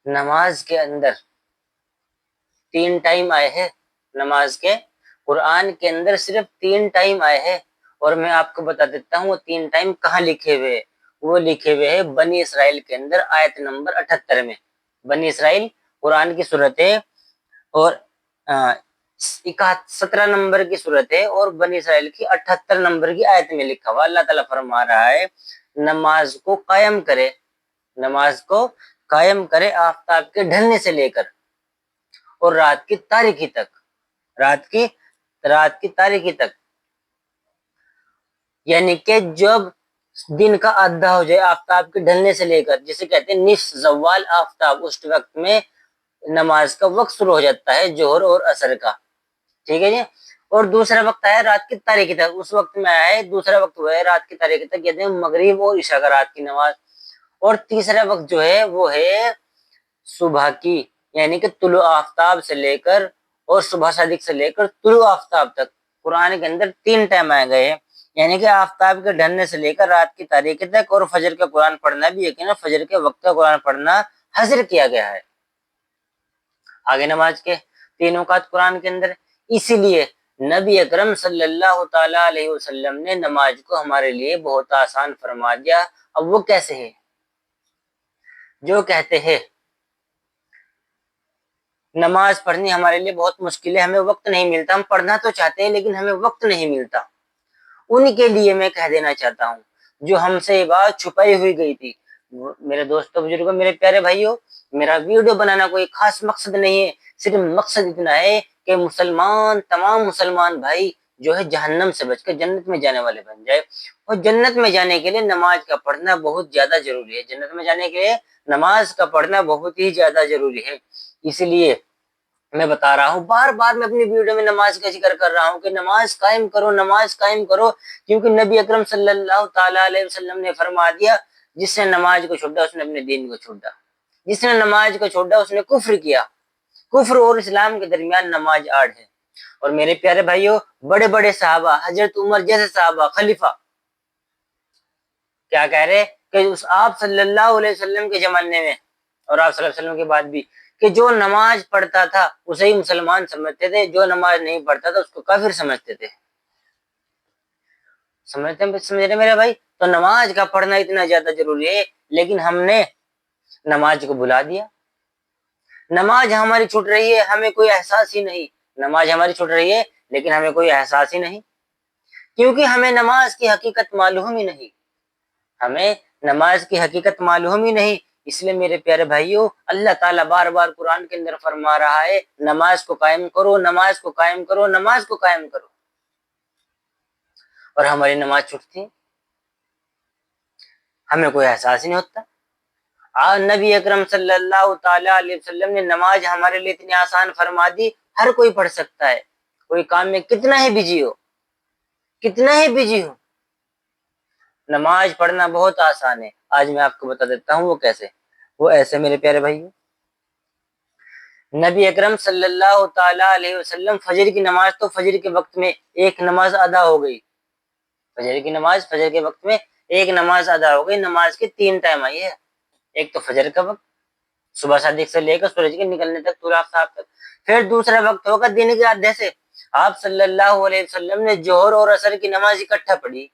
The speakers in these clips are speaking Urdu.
نماز کے اندر 3 ٹائم آئے ہیں، نماز کے قرآن کے اندر صرف 3 ٹائم آئے ہیں، اور میں آپ کو بتا دیتا ہوں وہ 3 ٹائم کہاں لکھے ہوئے ہیں۔ وہ لکھے ہوئے ہیں بنی اسرائیل کے اندر آیت نمبر 78 میں۔ بنی اسرائیل قرآن کی صورت ہے، اور 17 نمبر کی صورت ہے، اور بنی اسرائیل کی 78 نمبر کی آیت میں لکھا ہوا۔ اللہ تعالیٰ فرما رہا ہے نماز کو قائم کرے، نماز کو قائم کرے آفتاب کے ڈھلنے سے لے کر اور رات کی تاریکی تک، رات کی تاریکی تک، یعنی کہ جب دن کا آدھا ہو جائے آفتاب کے ڈھلنے سے لے کر، جسے کہتے ہیں نصف زوال آفتاب، اس وقت میں نماز کا وقت شروع ہو جاتا ہے ظہر اور عصر کا، ٹھیک ہے جی۔ اور دوسرا وقت ہے رات کی تاریکی تک، اس وقت میں آیا ہے دوسرا وقت ہوا ہے رات کی تاریکی تک، کہتے ہیں مغرب اور عشاء کا رات کی نماز۔ اور تیسرا وقت جو ہے وہ ہے صبح کی، یعنی کہ طلوع آفتاب سے لے کر اور صبح صادق سے لے کر طلوع آفتاب تک۔ قرآن کے اندر 3 ٹائم آئے گئے ہیں، یعنی کہ آفتاب کے ڈھلنے سے لے کر رات کی تاریکی تک، اور فجر کا قرآن پڑھنا بھی یقینا فجر کے وقت کا قرآن پڑھنا حظر کیا گیا ہے آگے نماز کے 3 اوقات قرآن کے اندر۔ اسی لیے نبی اکرم صلی اللہ تعالی علیہ وسلم نے نماز کو ہمارے لیے بہت آسان فرما دیا۔ اب وہ کیسے ہے؟ جو کہتے ہیں نماز پڑھنی ہمارے لیے بہت مشکل ہے، ہمیں وقت نہیں ملتا، ہم پڑھنا تو چاہتے ہیں لیکن ہمیں وقت نہیں ملتا، ان کے لیے میں کہہ دینا چاہتا ہوں جو ہم سے یہ بات چھپائی ہوئی گئی تھی۔ میرے دوستوں بزرگوں، میرے پیارے بھائیوں، میرا ویڈیو بنانا کوئی خاص مقصد نہیں ہے، صرف مقصد اتنا ہے کہ تمام مسلمان بھائی جو ہے جہنم سے بچ کر جنت میں جانے والے بن جائے۔ اور جنت میں جانے کے لیے نماز کا پڑھنا بہت زیادہ ضروری ہے، جنت میں جانے کے لیے نماز کا پڑھنا بہت ہی زیادہ ضروری ہے۔ اس لیے میں بتا رہا ہوں، بار بار میں اپنی ویڈیو میں نماز کا ذکر کر رہا ہوں کہ نماز قائم کرو، نماز قائم کرو، کیونکہ نبی اکرم صلی اللہ تعالی علیہ وسلم نے فرما دیا جس نے نماز کو چھوڑا اس نے اپنے دین کو چھوڑا، جس نے نماز کو چھوڑا اس نے کفر کیا۔ کفر اور اسلام کے درمیان نماز آڑ ہے۔ اور میرے پیارے بھائیوں، بڑے بڑے صحابہ، حضرت عمر جیسے صحابہ، خلیفہ کیا کہہ رہے کہ اس آپ صلی اللہ علیہ وسلم کے زمانے میں اور آپ صلی اللہ علیہ وسلم کے بعد بھی کہ جو نماز پڑھتا تھا اسے ہی مسلمان سمجھتے تھے، جو نماز نہیں پڑھتا تھا اس کو کافر سمجھتے تھے۔ سمجھ رہے میرے بھائی؟ تو نماز کا پڑھنا اتنا زیادہ ضروری ہے، لیکن ہم نے نماز کو بھلا دیا۔ نماز ہماری چھوٹ رہی ہے، ہمیں کوئی احساس ہی نہیں۔ نماز ہماری چھوٹ رہی ہے لیکن ہمیں کوئی احساس ہی نہیں، کیونکہ ہمیں نماز کی حقیقت معلوم ہی نہیں، ہمیں نماز کی حقیقت معلوم ہی نہیں۔ اس لیے میرے پیارے بھائیوں، اللہ تعالیٰ بار بار قرآن کے اندر فرما رہا ہے نماز کو قائم کرو، نماز کو قائم کرو، نماز کو قائم کرو، اور ہماری نماز چھوٹتی ہے، ہمیں کوئی احساس ہی نہیں ہوتا۔ نبی اکرم صلی اللہ تعالی علیہ وسلم نے نماز ہمارے لیے اتنی آسان فرما دی، ہر کوئی پڑھ سکتا ہے، کوئی کام میں کتنا ہی بزی ہو، کتنا ہی بزی ہو، نماز پڑھنا بہت آسان ہے۔ آج میں آپ کو بتا دیتا ہوں وہ کیسے۔ وہ ایسے میرے پیارے بھائی، نبی اکرم صلی اللہ تعالی علیہ وسلم فجر کی نماز تو فجر کے وقت میں ایک نماز ادا ہو گئی، فجر کے وقت میں ایک نماز ادا ہو گئی۔ نماز کے 3 ٹائم آئی ہے، ایک تو فجر کا وقت صبح صادق سے لے کر سورج کے نکلنے تک، طلوع آفتاب تک، پھر دوسرا وقت ہوگا دن کے آدھے سے۔ آپ صلی اللہ علیہ وسلم نے ظہر اور عصر کی نماز اکٹھا پڑھی،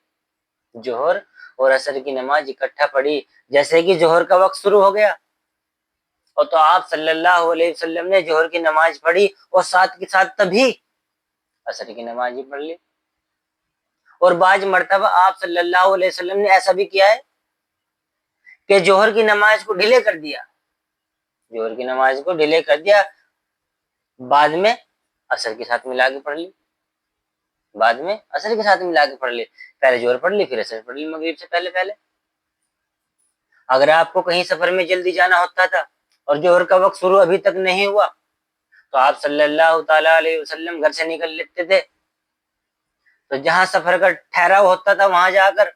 ظہر اور عصر کی نماز اکٹھا پڑھی، جیسے کہ ظہر کا وقت شروع ہو گیا اور تو آپ صلی اللہ علیہ وسلم نے ظہر کی نماز پڑھی اور ساتھ کے ساتھ تبھی عصر کی نماز ہی پڑھ لی۔ اور بعض مرتبہ آپ صلی اللہ علیہ وسلم نے ایسا بھی کیا ہے کہ ظہر کی نماز کو ڈیلے کر دیا، ظہر کی نماز کو ڈیلے کر دیا، بعد میں عصر کے ساتھ ملا کے پڑھ لی، بعد میں عصر کے ساتھ ملا کے پڑھ لی، پہلے ظہر پڑھ لی پھر عصر پڑھ لی مغرب سے پہلے۔ اگر آپ کو کہیں سفر میں جلدی جانا ہوتا تھا اور ظہر کا وقت شروع ابھی تک نہیں ہوا تو آپ صلی اللہ تعالی علیہ وسلم گھر سے نکل لیتے تھے، تو جہاں سفر کا ٹھہراؤ ہوتا تھا وہاں جا کر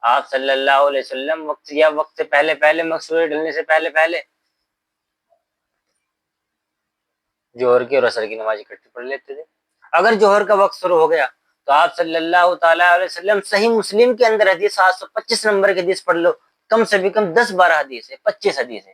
آپ صلی اللہ علیہ وسلم وقت سے پہلے سورج ڈھلنے سے پہلے ظہر کی اور عصر کی نماز اکٹھی پڑھ لیتے تھے۔ اگر ظہر کا وقت شروع ہو گیا تو آپ صلی اللہ تعالی علیہ وسلم، صحیح مسلم کے اندر حدیث 725 نمبر کی حدیث پڑھ لو، کم سے بھی کم 10-12 حدیث ہے، 25 حدیث ہے،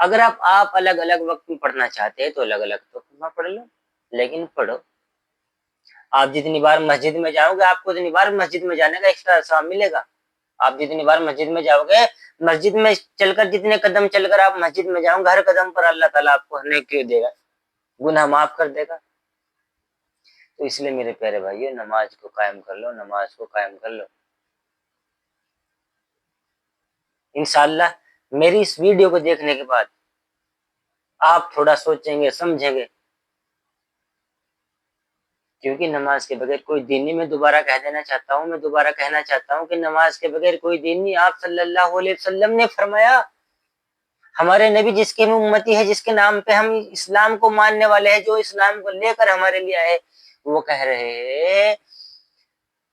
اگر آپ الگ الگ وقت میں پڑھنا چاہتے ہیں تو الگ الگ تو پڑھ لو، لیکن پڑھو۔ آپ جتنی بار مسجد میں جاؤ گے آپ کو اتنی بار مسجد میں جانے کا ایکسٹرا ثواب ملے گا۔ آپ جتنی بار مسجد میں جاؤ گے، مسجد میں چل کر جتنے قدم چل کر آپ مسجد میں جاؤ گے، ہر قدم پر اللہ تعالیٰ آپ کو نیکی دے گا، گناہ معاف کر دے گا۔ تو اس لیے میرے پیارے بھائیو، نماز کو قائم کر لو، نماز کو قائم کر لو۔ انشاءاللہ میری اس ویڈیو کو دیکھنے کے بعد آپ تھوڑا سوچیں گے، سمجھیں گے، کیونکہ نماز کے بغیر کوئی دین نہیں۔ میں دوبارہ کہنا چاہتا ہوں کہ نماز کے بغیر کوئی دین نہیں۔ آپ صلی اللہ علیہ وسلم نے فرمایا، ہمارے نبی جس کے ہم امتی ہے، جس کے نام پہ ہم اسلام کو ماننے والے ہیں، جو اسلام کو لے کر ہمارے لیے آئے، وہ کہہ رہے ہیں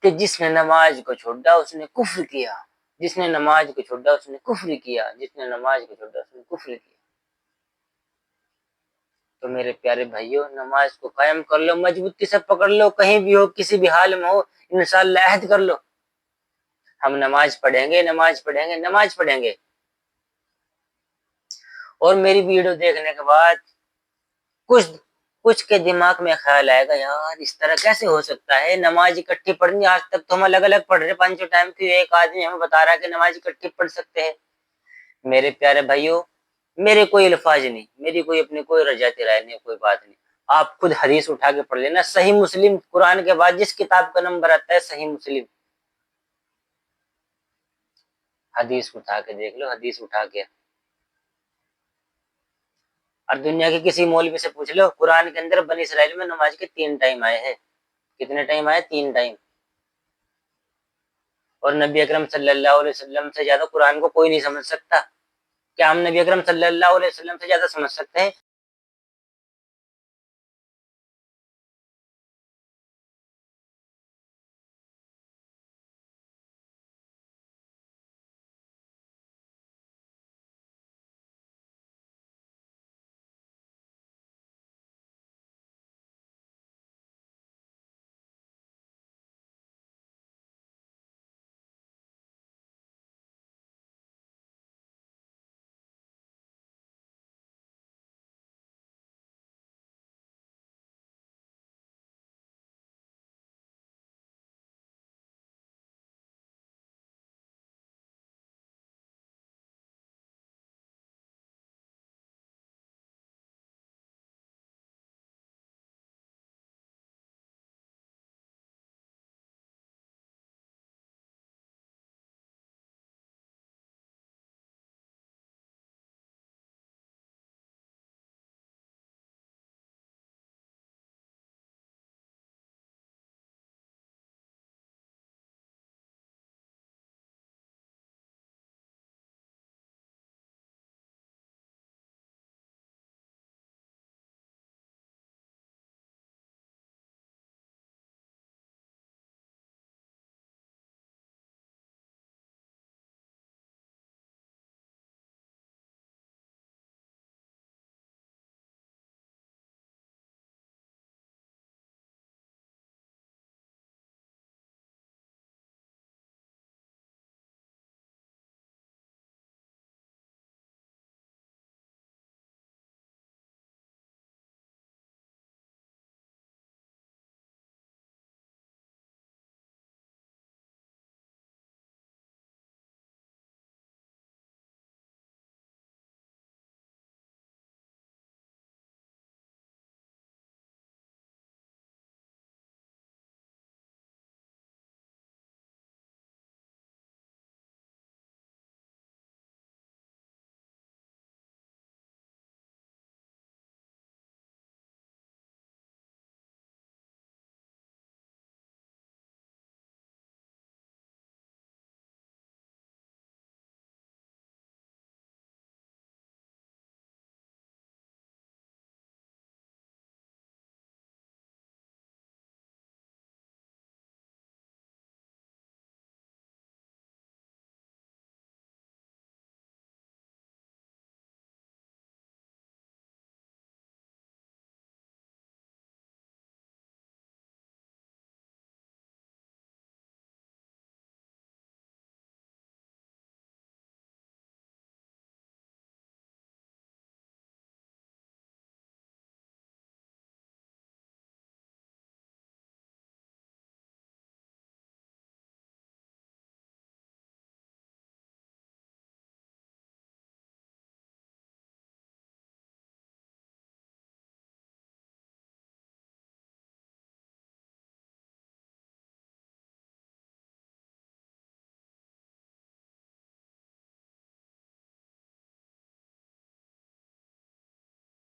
کہ جس نے نماز کو چھوڑا اس نے کفر کیا، جس نے نماز کو چھوڑا اس نے کفر کیا، جس نے نماز کو چھوڑا اس نے کفر کیا۔ تو میرے پیارے بھائیوں، نماز کو قائم کر لو، مضبوطی سے پکڑ لو، کہیں بھی ہو، کسی بھی حال میں ہو، انشاءاللہ عہد کر لو ہم نماز پڑھیں گے، نماز پڑھیں گے، نماز پڑھیں گے۔ اور میری ویڈیو دیکھنے کے بعد کچھ کے دماغ میں خیال آئے گا، یار اس طرح کیسے ہو سکتا ہے، نماز اکٹھی پڑھنی، آج تک تو ہم الگ الگ پڑھ رہے ہیں پانچوں ٹائم کی، ایک آدمی ہمیں بتا رہا ہے کہ نماز اکٹھی پڑھ سکتے ہیں۔ میرے پیارے بھائیوں، میرے کوئی الفاظ نہیں، میری کوئی اپنی کوئی رجعتی رائے نہیں، کوئی بات نہیں، آپ خود حدیث اٹھا کے پڑھ لینا۔ صحیح مسلم، قرآن کے بعد جس کتاب کا نمبر آتا ہے صحیح مسلم، حدیث اٹھا کے دیکھ لو، حدیث اٹھا کے، اور دنیا کے کسی مولوی سے پوچھ لو، قرآن کے اندر بنی اسرائیل میں نماز کے 3 ٹائم آئے ہیں۔ کتنے ٹائم آئے؟ 3 ٹائم۔ اور نبی اکرم صلی اللہ علیہ وسلم سے زیادہ قرآن کو کوئی نہیں سمجھ سکتا۔ کیا ہم نبی اکرم صلی اللہ علیہ وسلم سے زیادہ سمجھ سکتے ہیں؟